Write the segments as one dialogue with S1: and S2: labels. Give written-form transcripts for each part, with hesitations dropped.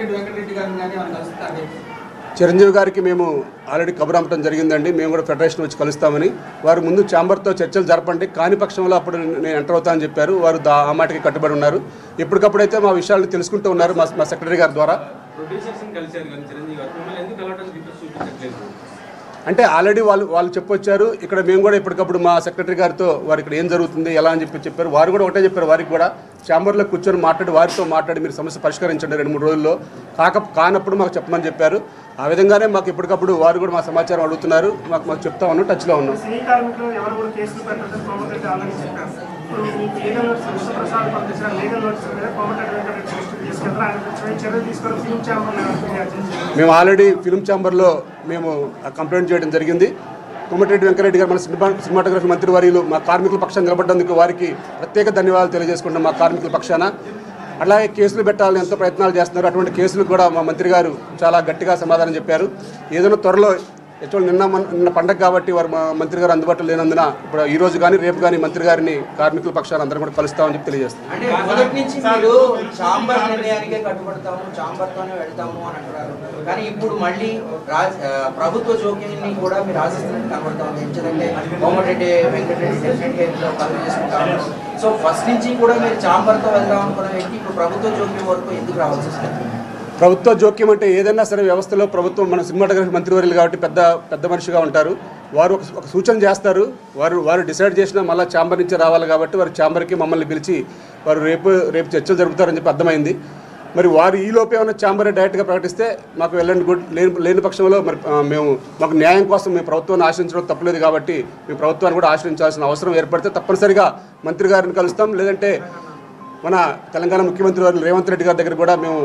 S1: కోమటిరెడ్డి వెంకటరెడ్డి గారిని కానీ ఏమైనా కలుస్తారండి?
S2: చిరంజీవి గారికి మేము ఆల్రెడీ కబురు అమ్మటం జరిగిందండి. మేము కూడా ఫెడరేషన్ వచ్చి కలుస్తామని. వారు ముందు ఛాంబర్తో చర్చలు జరపండి, కాని పక్షంలో అప్పుడు నేను ఎంటర్ అవుతానని చెప్పారు. వారు ఆ మాటకి కట్టుబడి ఉన్నారు. ఎప్పటికప్పుడైతే మా విషయాలను తెలుసుకుంటూ ఉన్నారు మా సెక్రటరీ గారి ద్వారా. అంటే ఆల్రెడీ వాళ్ళు చెప్పొచ్చారు. ఇక్కడ మేము కూడా ఇప్పటికప్పుడు మా సెక్రటరీ గారితో వారు ఇక్కడ ఏం జరుగుతుంది ఎలా అని చెప్పారు. వారు కూడా ఒకటే చెప్పారు, వారికి కూడా ఛాంబర్లో కూర్చొని వారితో మాట్లాడి మీరు సమస్య పరిష్కరించండి 2-3 రోజుల్లో, కానప్పుడు మాకు చెప్పమని చెప్పారు. ఆ విధంగానే మాకు ఎప్పటికప్పుడు వారు కూడా మా సమాచారం అడుగుతున్నారు. మాకు చెప్తా ఉన్నాం, టచ్లో ఉన్నాం. మేము ఆల్రెడీ ఫిల్మ్ ఛాంబర్లో మేము కంప్లైంట్ చేయడం జరిగింది. కోమటిరెడ్డి వెంకటరెడ్డి గారు మన సినిమాటోగ్రఫీ మంత్రి వర్యులు మా కార్మికుల పక్షాన్ని నిలబడ్డందుకు వారికి ప్రత్యేక ధన్యవాదాలు తెలియజేసుకుంటున్నాం. మా కార్మికుల పక్షాన అలాగే కేసులు పెట్టాలని ఎంతో ప్రయత్నాలు చేస్తున్నారు. అటువంటి కేసులు కూడా మా మంత్రి గారు చాలా గట్టిగా సమాధానం చెప్పారు. ఏదైనా త్వరలో యాక్చువల్ నిన్న పండగ కాబట్టి వారు మా మంత్రి గారు అందుబాటులో లేనందున ఇప్పుడు ఈ రోజు కానీ రేపు కానీ మంత్రి గారిని కార్మికుల పక్షాన్ని అందరూ కూడా కలుస్తామని చెప్పి తెలియజేస్తాం.
S3: అంటే మొదటి నుంచి మీరు ఛాంబర్ నిర్ణయానికే కట్టుబడతాము, ఛాంబర్తోనే వెళ్తాము అని అంటున్నారు. కానీ ఇప్పుడు మళ్ళీ ప్రభుత్వ జోక్యాన్ని కూడా మీరు ఆశిస్తున్నట్టు కనబడతాము. ఎందుకంటే కోమటిరెడ్డి వెంకటరెడ్డి డెఫినెట్గా ఇంట్లో పనులు చేసుకుంటాము. సో ఫస్ట్ నుంచి కూడా మీరు ఛాంబర్తో వెళ్దాం అనుకున్న వ్యక్తి ఇప్పుడు ప్రభుత్వ జోక్యం వరకు ఎందుకు రావాల్సి వస్తుంది?
S2: ప్రభుత్వ జోక్యం అంటే ఏదైనా సరే వ్యవస్థలో ప్రభుత్వం మన సినిమాటోగ్రఫీ మంత్రివర్యులు కాబట్టి పెద్ద మనిషిగా ఉంటారు. వారు ఒక సూచన చేస్తారు. వారు డిసైడ్ చేసినా మళ్ళీ ఛాంబర్ నుంచి రావాలి కాబట్టి వారు ఛాంబర్కి మమ్మల్ని పిలిచి వారు రేపు చర్చలు జరుపుతారని చెప్పి అర్థమైంది. మరి వారు ఈ లోపే ఉన్న ఛాంబర్ డైరెక్ట్గా ప్రకటిస్తే మాకు వెళ్ళండి గుడ్, లేని పక్షంలో మరి మాకు న్యాయం కోసం మేము ప్రభుత్వాన్ని ఆశ్రయించడం తప్పలేదు కాబట్టి మేము ప్రభుత్వాన్ని కూడా ఆశ్రయించాల్సిన అవసరం ఏర్పడితే తప్పనిసరిగా మంత్రి గారిని కలుస్తాం. లేదంటే మన తెలంగాణ ముఖ్యమంత్రి వారు రేవంత్ రెడ్డి గారి దగ్గర కూడా మేము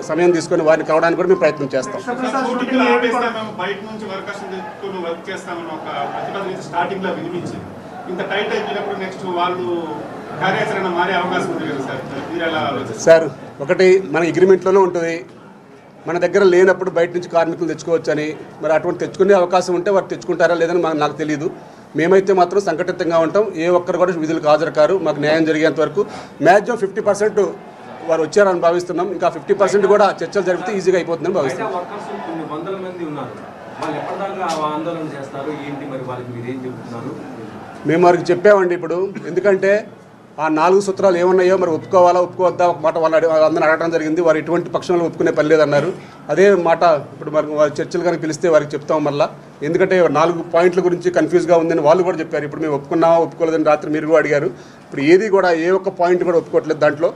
S2: సమయం తీసుకొని వారిని కలవడానికి కూడా మేము ప్రయత్నం చేస్తాం. సార్ ఒకటి మన అగ్రిమెంట్లోనే ఉంటుంది, మన దగ్గర లేనప్పుడు బయట నుంచి కార్మికులు తెచ్చుకోవచ్చు అని. మరి అటువంటి తెచ్చుకునే అవకాశం ఉంటే వారు తెచ్చుకుంటారా లేదని నాకు తెలియదు. మేమైతే మాత్రం సంఘటితంగా ఉంటాం. ఏ ఒక్కరు కూడా విధులకు హాజరు కారు. మాకు న్యాయం జరిగేంత వరకు మ్యాక్సిమం 50% వారు వచ్చారని భావిస్తున్నాం. ఇంకా 50% కూడా చర్చలు జరిగితే ఈజీగా అయిపోతుందని భావిస్తున్నాం. మేము వారికి చెప్పామండి ఇప్పుడు. ఎందుకంటే ఆ 4 సూత్రాలు ఏమన్నాయో మరి ఒప్పుకోవాలా ఒప్పుకోవద్దా ఒక మాట అందరూ అడగడం జరిగింది. వారు ఎటువంటి పక్షంలో ఒప్పుకునే పని లేదన్నారు. అదే మాట ఇప్పుడు మరి వారి చర్చలు కానీ పిలిస్తే వారికి చెప్తాం మళ్ళీ. ఎందుకంటే 4 పాయింట్ల గురించి కన్ఫ్యూజ్గా ఉందని వాళ్ళు కూడా చెప్పారు. ఇప్పుడు మేము ఒప్పుకున్నామా ఒప్పుకోలేదని రాత్రి మీరు కూడా అడిగారు. ఇప్పుడు ఏది కూడా ఏ ఒక్క పాయింట్ కూడా ఒప్పుకోవట్లేదు దాంట్లో.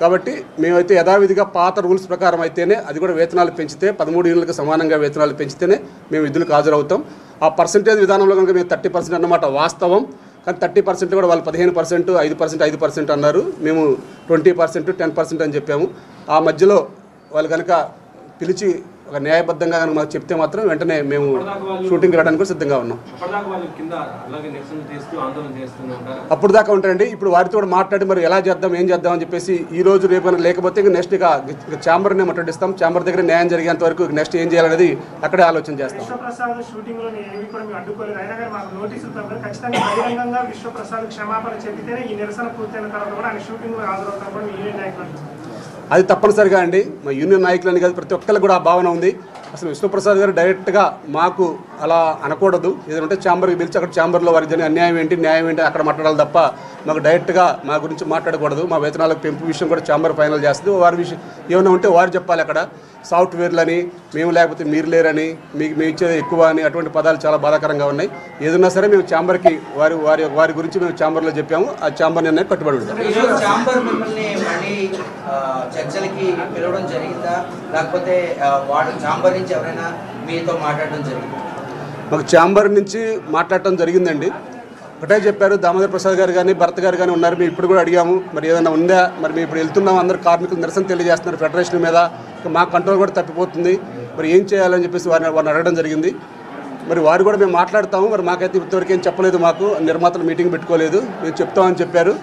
S2: కాబట్టి మేమైతే యథావిధిగా పాత రూల్స్ ప్రకారం అయితేనే అది కూడా వేతనాలు పెంచితే 13 యూనిట్లకు సమానంగా వేతనాలు పెంచితేనే మేము విధులకు హాజరవుతాం. ఆ పర్సంటేజ్ విధానంలో కనుక మేము 30% అన్నమాట వాస్తవం. కానీ 30% కూడా వాళ్ళు 15%, 5% అన్నారు. మేము 20%, 10% అని చెప్పాము. ఆ మధ్యలో వాళ్ళు కనుక పిలిచి ఒక న్యాయబద్ధంగా కనుక మాకు చెప్తే మాత్రం వెంటనే మేము షూటింగ్ వెళ్ళడానికి కూడా సిద్ధంగా ఉన్నాం. అప్పుడు దాకా ఉంటారండి. ఇప్పుడు వారితో కూడా మాట్లాడి మరి ఎలా చేద్దాం ఏం చేద్దాం అని చెప్పేసి ఈ రోజు రేపు కనుక లేకపోతే ఇక నెక్స్ట్ ఇక ఛాంబర్నే మాట్లాడిస్తాం. ఛాంబర్ దగ్గర న్యాయం జరిగేంత వరకు నెక్స్ట్ ఏం చేయాలనేది అక్కడే ఆలోచన చేస్తాం. అది తప్పనిసరిగా అండి. మా యూనియన్ నాయకులని కాదు ప్రతి ఒక్కరికి కూడా ఆ భావన ఉంది. అసలు విశ్వప్రసాద్ గారు డైరెక్ట్గా మాకు అలా అనకూడదు. ఏదంటే ఛాంబర్కి పిలిచి అక్కడ ఛాంబర్లో వారికి జరిగిన అన్యాయం ఏంటి న్యాయం ఏంటి అక్కడ మాట్లాడాలి తప్ప మాకు డైరెక్ట్గా మా గురించి మాట్లాడకూడదు. మా వేతనాలకు పెంపు విషయం కూడా ఛాంబర్ ఫైనల్ చేస్తుంది. వారి విషయం ఏమైనా ఉంటే వారు చెప్పాలి. అక్కడ సాఫ్ట్వేర్లని మేము లేకపోతే మీరు లేరని మేము ఇచ్చేది ఎక్కువ అని అటువంటి పదాలు చాలా బాధాకరంగా ఉన్నాయి. ఏదన్నా సరే మేము ఛాంబర్కి వారి గురించి మేము ఛాంబర్లో చెప్పాము. ఆ ఛాంబర్ నిర్ణయం కట్టుబడి ఉంటాం.
S3: చర్చలకి పిలవడం జరిగిందా లేకపోతే వాడు ఛాంబర్ నుంచి ఎవరైనా మీతో మాట్లాడడం జరిగిందా?
S2: మాకు ఛాంబర్ నుంచి మాట్లాడటం జరిగిందండి. ఒకటే చెప్పారు, దామోదర్ ప్రసాద్ గారు కానీ భరత్ గారు కానీ ఉన్నారు. మేము ఇప్పుడు కూడా అడిగాము మరి ఏదైనా ఉందా, మరి మేము ఇప్పుడు వెళ్తున్నాం, అందరు కార్మికులు నిరసన తెలియజేస్తున్నారు ఫెడరేషన్ మీద, మా కంట్రోల్ కూడా తప్పిపోతుంది, మరి ఏం చేయాలని చెప్పేసి వారిని అడగడం జరిగింది. మరి వారు కూడా మేము మాట్లాడతాము. మరి మాకైతే ఇంతవరకు ఏం చెప్పలేదు. మాకు నిర్మాతలు మీటింగ్ పెట్టుకోలేదు, మేము చెప్తామని చెప్పారు.